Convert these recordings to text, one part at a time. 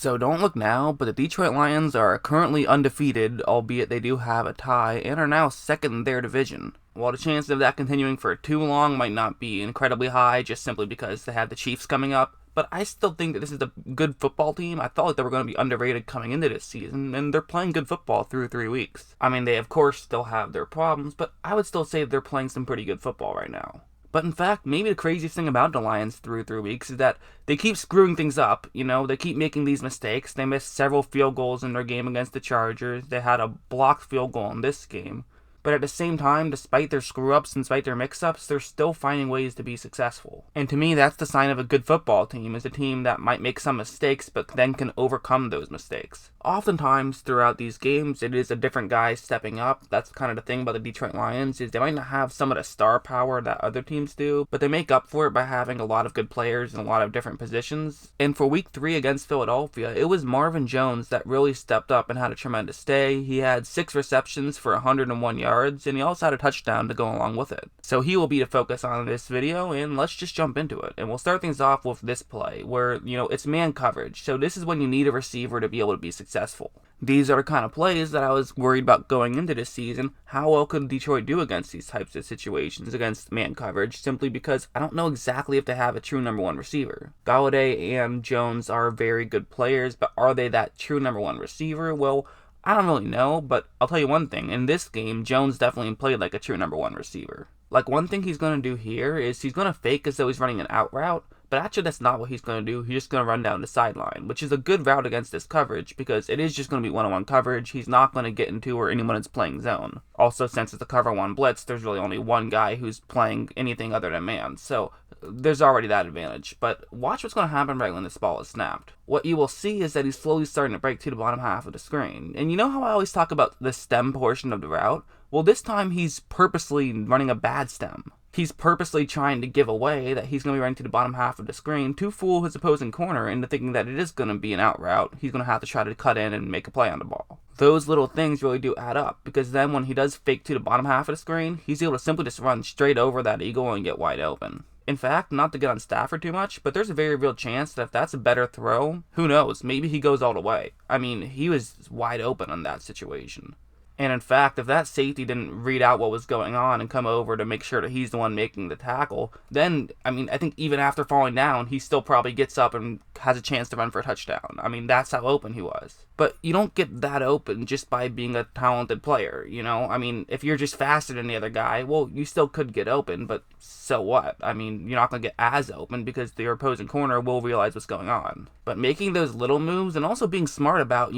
So don't look now, but the Detroit Lions are currently undefeated, albeit they do have a tie, and are now second in their division. While the chance of that continuing for too long might not be incredibly high, just simply because they have the Chiefs coming up, but I still think that this is a good football team. I felt like they were going to be underrated coming into this season, and they're playing good football through 3 weeks. I mean, they of course still have their problems, but I would still say they're playing some pretty good football right now. But in fact, maybe the craziest thing about the Lions through 3 weeks is that they keep screwing things up. They keep making these mistakes. They missed several field goals in their game against the Chargers. They had a blocked field goal in this game. But at the same time, despite their screw-ups and despite their mix-ups, they're still finding ways to be successful. And to me, that's the sign of a good football team, is a team that might make some mistakes, but then can overcome those mistakes. Oftentimes, throughout these games, it is a different guy stepping up. That's kind of the thing about the Detroit Lions, is they might not have some of the star power that other teams do, but they make up for it by having a lot of good players in a lot of different positions. And for week 3 against Philadelphia, it was Marvin Jones that really stepped up and had a tremendous day. He had 6 receptions for 101 yards. And he also had a touchdown to go along with it. So he will be the focus on this video, and let's just jump into it. And we'll start things off with this play, where, it's man coverage. So this is when you need a receiver to be able to be successful. These are the kind of plays that I was worried about going into this season. How well could Detroit do against these types of situations, against man coverage, simply because I don't know exactly if they have a true number 1 receiver. Galladay and Jones are very good players, but are they that true number 1 receiver? Well, I don't really know, but I'll tell you one thing. In this game, Jones definitely played like a true number 1 receiver. Like, one thing he's going to do here is he's going to fake as though he's running an out route, but actually that's not what he's going to do. He's just going to run down the sideline, which is a good route against this coverage because it is just going to be one-on-one coverage. He's not going to get into where anyone is playing zone. Also, since it's a cover 1 blitz, there's really only one guy who's playing anything other than man, so there's already that advantage. But watch what's going to happen right when this ball is snapped. What you will see is that he's slowly starting to break to the bottom half of the screen. And you know how I always talk about the stem portion of the route? Well, this time he's purposely running a bad stem. He's purposely trying to give away that he's going to be running to the bottom half of the screen to fool his opposing corner into thinking that it is going to be an out route. He's going to have to try to cut in and make a play on the ball. Those little things really do add up, because then when he does fake to the bottom half of the screen, he's able to simply just run straight over that eagle and get wide open. In fact, not to get on Stafford too much, but there's a very real chance that if that's a better throw, who knows, maybe he goes all the way. I mean, he was wide open on that situation. And in fact, if that safety didn't read out what was going on and come over to make sure that he's the one making the tackle, then, I think even after falling down, he still probably gets up and has a chance to run for a touchdown. That's how open he was. But you don't get that open just by being a talented player, if you're just faster than the other guy, well, you still could get open, but so what? You're not going to get as open because your opposing corner will realize what's going on. But making those little moves and also being smart about,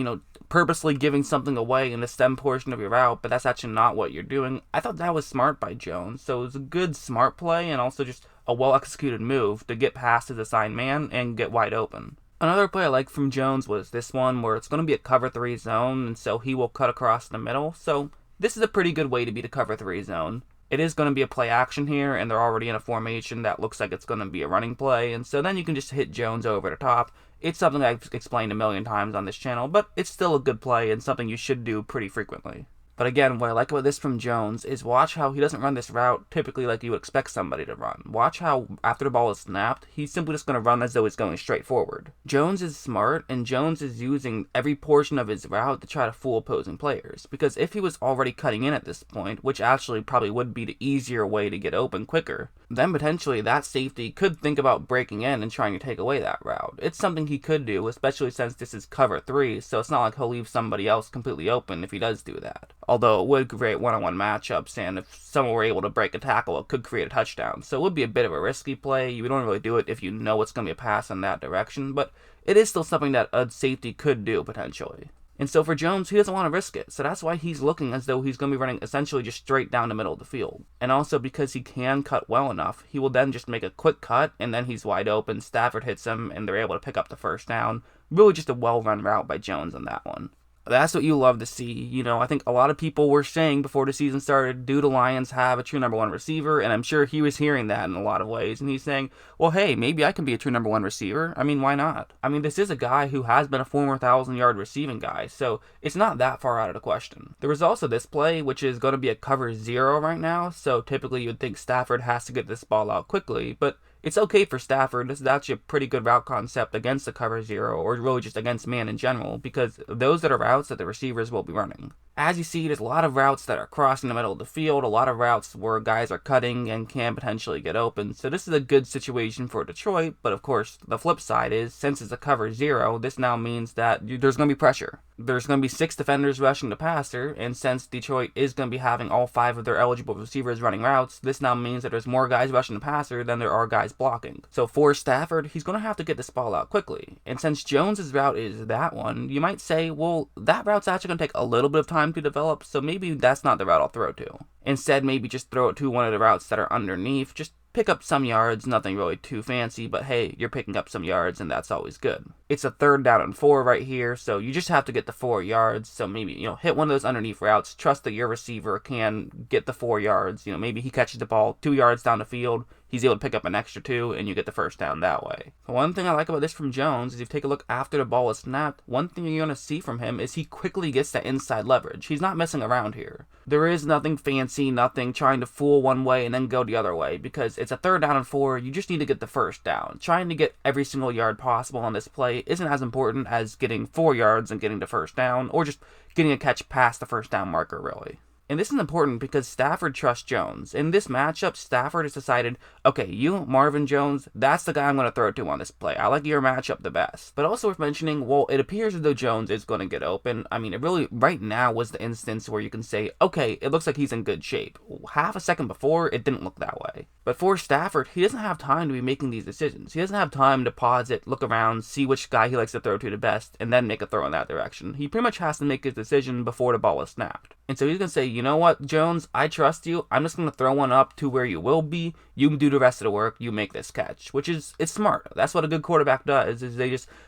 purposely giving something away in the stem portion of your route, but that's actually not what you're doing. I thought that was smart by Jones. So it was a good smart play and also just a well-executed move to get past his assigned man and get wide open. Another play I like from Jones was this one where it's going to be a cover 3 zone, and so he will cut across the middle. So this is a pretty good way to beat a cover 3 zone. It is going to be a play action here, and they're already in a formation that looks like it's going to be a running play, and so then you can just hit Jones over the top. It's something I've explained a million times on this channel, but it's still a good play and something you should do pretty frequently. But again, what I like about this from Jones is watch how he doesn't run this route typically like you would expect somebody to run. Watch how after the ball is snapped, he's simply just going to run as though he's going straight forward. Jones is smart, and Jones is using every portion of his route to try to fool opposing players. Because if he was already cutting in at this point, which actually probably would be the easier way to get open quicker, then potentially that safety could think about breaking in and trying to take away that route. It's something he could do, especially since this is cover 3, so it's not like he'll leave somebody else completely open if he does do that. Although it would create one-on-one matchups, and if someone were able to break a tackle, it could create a touchdown. So it would be a bit of a risky play. You don't really do it if you know it's going to be a pass in that direction, but it is still something that a safety could do potentially. And so for Jones, he doesn't want to risk it, so that's why he's looking as though he's going to be running essentially just straight down the middle of the field. And also because he can cut well enough, he will then just make a quick cut, and then he's wide open, Stafford hits him, and they're able to pick up the first down. Really just a well-run route by Jones on that one. That's what you love to see. I think a lot of people were saying before the season started, do the Lions have a true number 1 receiver? And I'm sure he was hearing that in a lot of ways. And he's saying, well, hey, maybe I can be a true number 1 receiver. Why not? This is a guy who has been a former 1,000-yard receiving guy, so it's not that far out of the question. There was also this play, which is going to be a cover 0 right now, so typically you'd think Stafford has to get this ball out quickly, but It's okay for Stafford. This is actually a pretty good route concept against the cover zero, or really just against man in general, because those are the routes that the receivers will be running. As you see, there's a lot of routes that are crossing the middle of the field, a lot of routes where guys are cutting and can potentially get open. So this is a good situation for Detroit, but of course, the flip side is, since it's a cover zero, this now means that there's going to be pressure. There's going to be 6 defenders rushing the passer, and since Detroit is going to be having all 5 of their eligible receivers running routes, this now means that there's more guys rushing the passer than there are guys blocking. So for Stafford, he's going to have to get this ball out quickly. And since Jones's route is that one, you might say, well, that route's actually going to take a little bit of time to develop, so maybe that's not the route I'll throw to. Instead, maybe just throw it to one of the routes that are underneath. Just pick up some yards, nothing really too fancy, but hey, you're picking up some yards and that's always good. It's a 3rd down and 4 right here, so you just have to get the 4 yards. So maybe, hit one of those underneath routes, trust that your receiver can get the 4 yards. Maybe he catches the ball 2 yards down the field, he's able to pick up an extra 2, and you get the first down that way. But one thing I like about this from Jones is if you take a look after the ball is snapped, one thing you're going to see from him is he quickly gets that inside leverage. He's not messing around here. There is nothing fancy, nothing trying to fool one way and then go the other way, because it's a 3rd down and 4, you just need to get the first down. Trying to get every single yard possible on this play isn't as important as getting 4 yards and getting the first down, or just getting a catch past the first down marker, really. And this is important because Stafford trusts Jones. In this matchup, Stafford has decided, okay, you, Marvin Jones, that's the guy I'm going to throw it to on this play. I like your matchup the best. But also worth mentioning, well, it appears as though Jones is going to get open. I mean, it really, right now, was the instance where you can say, okay, it looks like he's in good shape. Half a second before, it didn't look that way. But for Stafford, he doesn't have time to be making these decisions. He doesn't have time to pause it, look around, see which guy he likes to throw to the best, and then make a throw in that direction. He pretty much has to make his decision before the ball is snapped. And so he's going to say, you know what, Jones, I trust you. I'm just going to throw one up to where you will be. You can do the rest of the work. You make this catch, which is, it's smart. That's what a good quarterback does, is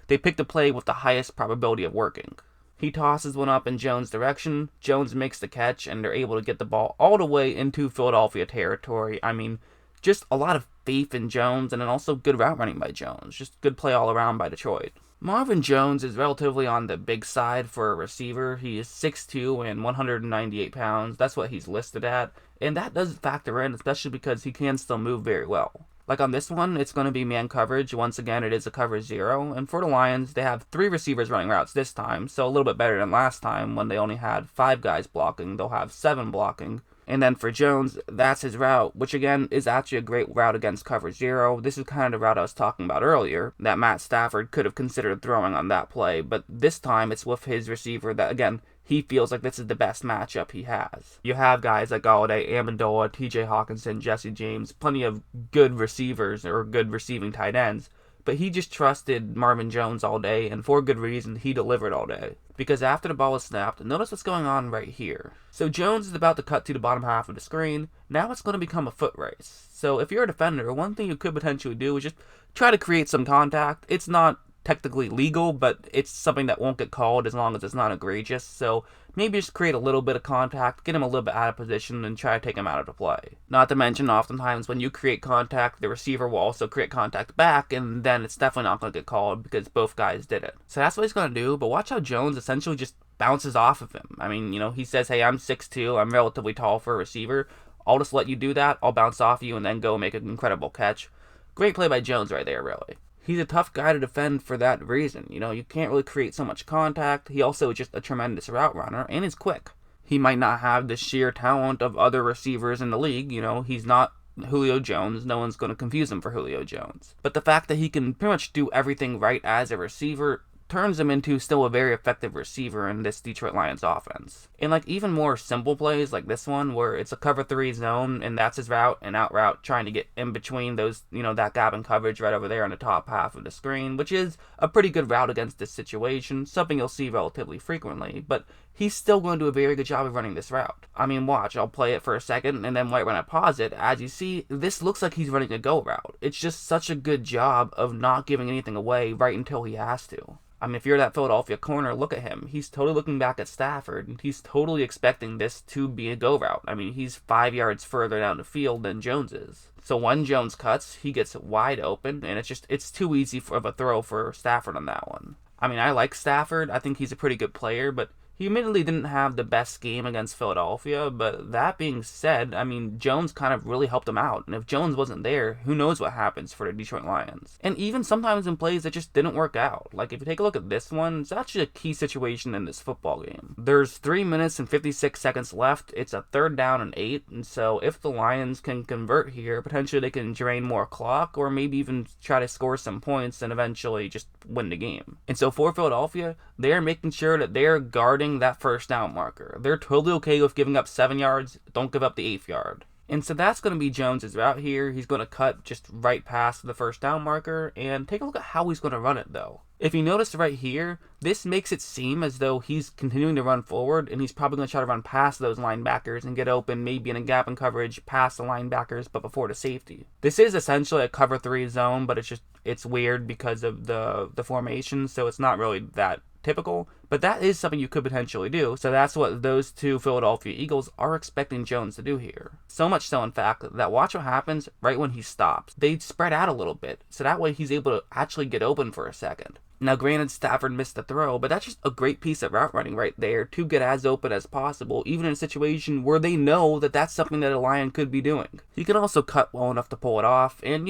they pick the play with the highest probability of working. He tosses one up in Jones' direction. Jones makes the catch, and they're able to get the ball all the way into Philadelphia territory. I mean, just a lot of faith in Jones, and then also good route running by Jones. Just good play all around by Detroit. Marvin Jones is relatively on the big side for a receiver. He is 6'2" and 198 pounds. That's what he's listed at. And that does factor in, especially because he can still move very well. Like on this one, it's going to be man coverage. Once again, it is a cover 0. And for the Lions, they have 3 receivers running routes this time. So a little bit better than last time when they only had 5 guys blocking. They'll have 7 blocking. And then for Jones, that's his route, which again is actually a great route against cover 0. This is kind of the route I was talking about earlier, that Matt Stafford could have considered throwing on that play, but this time it's with his receiver that, again, he feels like this is the best matchup he has. You have guys like Galladay, Amendola, TJ Hawkinson, Jesse James, plenty of good receivers or good receiving tight ends, but he just trusted Marvin Jones all day, and for good reason, he delivered all day. Because after the ball is snapped, notice what's going on right here. So Jones is about to cut to the bottom half of the screen. Now it's going to become a foot race. So if you're a defender, one thing you could potentially do is just try to create some contact. It's not technically legal, but it's something that won't get called as long as it's not egregious. So maybe just create a little bit of contact, get him a little bit out of position, and try to take him out of the play. Not to mention, oftentimes when you create contact, the receiver will also create contact back, and then it's definitely not going to get called because both guys did it. So that's what he's going to do, but watch how Jones essentially just bounces off of him. I mean, he says, hey, I'm 6'2", I'm relatively tall for a receiver. I'll just let you do that, I'll bounce off you, and then go make an incredible catch. Great play by Jones right there, really. He's a tough guy to defend for that reason. You can't really create so much contact. He also is just a tremendous route runner, and is quick. He might not have the sheer talent of other receivers in the league. He's not Julio Jones. No one's going to confuse him for Julio Jones. But the fact that he can pretty much do everything right as a receiver turns him into still a very effective receiver in this Detroit Lions offense. And even more simple plays like this one, where it's a cover 3 zone and that's his route and out route, trying to get in between those, that gap in coverage right over there on the top half of the screen, which is a pretty good route against this situation, something you'll see relatively frequently, but he's still going to do a very good job of running this route. I mean, watch, I'll play it for a second, and then right when I pause it, as you see, this looks like he's running a go route. It's just such a good job of not giving anything away right until he has to. I mean, if you're that Philadelphia corner, look at him. He's totally looking back at Stafford, and he's totally expecting this to be a go route. I mean, he's 5 yards further down the field than Jones is. So when Jones cuts, he gets wide open, and it's too easy of a throw for Stafford on that one. I mean, I like Stafford. I think he's a pretty good player, but He admittedly didn't have the best game against Philadelphia, but that being said, I mean, Jones kind of really helped him out. And if Jones wasn't there, who knows what happens for the Detroit Lions. And even sometimes in plays that just didn't work out. Like, if you take a look at this one, it's actually a key situation in this football game. There's 3 minutes and 56 seconds left. It's a 3rd down and 8. And so if the Lions can convert here, potentially they can drain more clock or maybe even try to score some points and eventually just win the game. And so for Philadelphia, they're making sure that they're guarding that 1st down marker. They're totally okay with giving up 7 yards. Don't give up the 8th yard. And so that's going to be Jones' route here. He's going to cut just right past the 1st down marker, and take a look at how he's going to run it though. If you notice right here, this makes it seem as though he's continuing to run forward, and he's probably going to try to run past those linebackers and get open, maybe in a gap in coverage past the linebackers, but before the safety. This is essentially a cover 3 zone, but it's weird because of the formation, so it's not really that typical, but that is something you could potentially do. So that's what those two Philadelphia Eagles are expecting Jones to do here. So much so, in fact, that watch what happens right when he stops. They spread out a little bit, so that way he's able to actually get open for a second. Now, granted, Stafford missed the throw, but that's just a great piece of route running right there to get as open as possible, even in a situation where they know that that's something that a Lion could be doing. He can also cut well enough to pull it off, and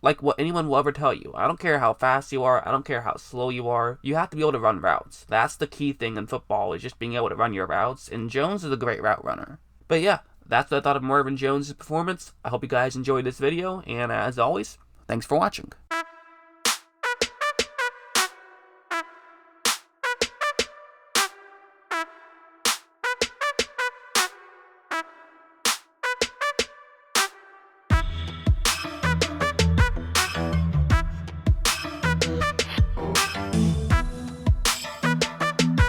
like what anyone will ever tell you, I don't care how fast you are, I don't care how slow you are, you have to be able to run routes. That's the key thing in football, is just being able to run your routes, and Jones is a great route runner. But yeah, that's what I thought of Marvin Jones' performance. I hope you guys enjoyed this video, and as always, thanks for watching.